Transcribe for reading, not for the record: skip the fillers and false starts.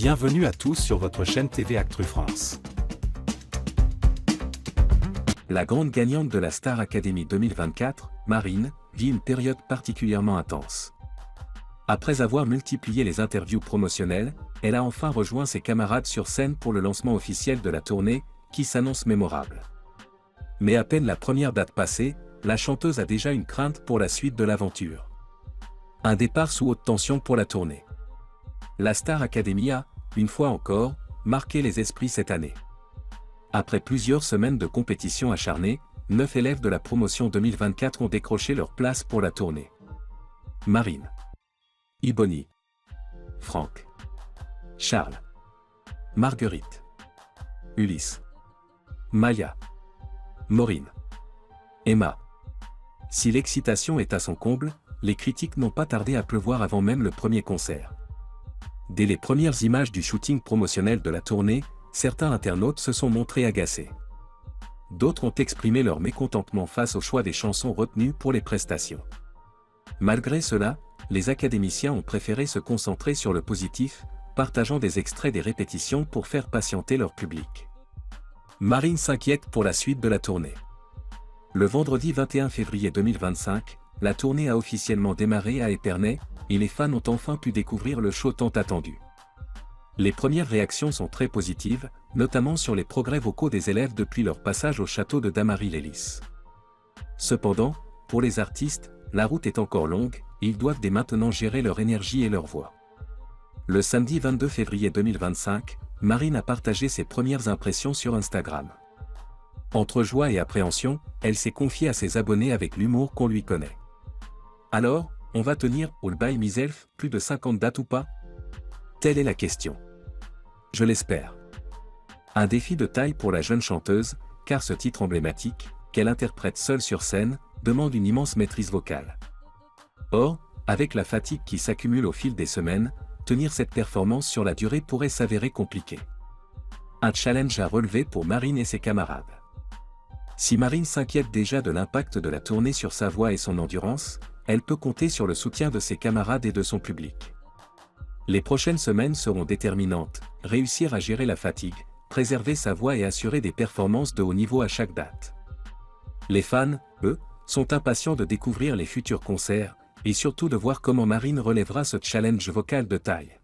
Bienvenue à tous sur votre chaîne TV Actu France. La grande gagnante de la Star Academy 2024, Marine, vit une période particulièrement intense. Après avoir multiplié les interviews promotionnelles, elle a enfin rejoint ses camarades sur scène pour le lancement officiel de la tournée, qui s'annonce mémorable. Mais à peine la première date passée, la chanteuse a déjà une crainte pour la suite de l'aventure. Un départ sous haute tension pour la tournée. La Star Academy a, une fois encore, marqué les esprits cette année. Après plusieurs semaines de compétition acharnée, 9 élèves de la promotion 2024 ont décroché leur place pour la tournée. Marine, Iboni, Franck, Charles, Marguerite, Ulysse, Maya, Maureen, Emma. Si l'excitation est à son comble, les critiques n'ont pas tardé à pleuvoir avant même le premier concert. Dès les premières images du shooting promotionnel de la tournée, certains internautes se sont montrés agacés. D'autres ont exprimé leur mécontentement face au choix des chansons retenues pour les prestations. Malgré cela, les académiciens ont préféré se concentrer sur le positif, partageant des extraits des répétitions pour faire patienter leur public. Marine s'inquiète pour la suite de la tournée. Le vendredi 21 février 2025, la tournée a officiellement démarré à Épernay, et les fans ont enfin pu découvrir le show tant attendu. Les premières réactions sont très positives, notamment sur les progrès vocaux des élèves depuis leur passage au château de Damary-lès-Lys. Cependant, pour les artistes, la route est encore longue, et ils doivent dès maintenant gérer leur énergie et leur voix. Le samedi 22 février 2025, Marine a partagé ses premières impressions sur Instagram. Entre joie et appréhension, elle s'est confiée à ses abonnés avec l'humour qu'on lui connaît. Alors, on va tenir All by Myself plus de 50 dates ou pas? Telle est la question. Je l'espère. Un défi de taille pour la jeune chanteuse, car ce titre emblématique, qu'elle interprète seule sur scène, demande une immense maîtrise vocale. Or, avec la fatigue qui s'accumule au fil des semaines, tenir cette performance sur la durée pourrait s'avérer compliqué. Un challenge à relever pour Marine et ses camarades. Si Marine s'inquiète déjà de l'impact de la tournée sur sa voix et son endurance, elle peut compter sur le soutien de ses camarades et de son public. Les prochaines semaines seront déterminantes, réussir à gérer la fatigue, préserver sa voix et assurer des performances de haut niveau à chaque date. Les fans, eux, sont impatients de découvrir les futurs concerts, et surtout de voir comment Marine relèvera ce challenge vocal de taille.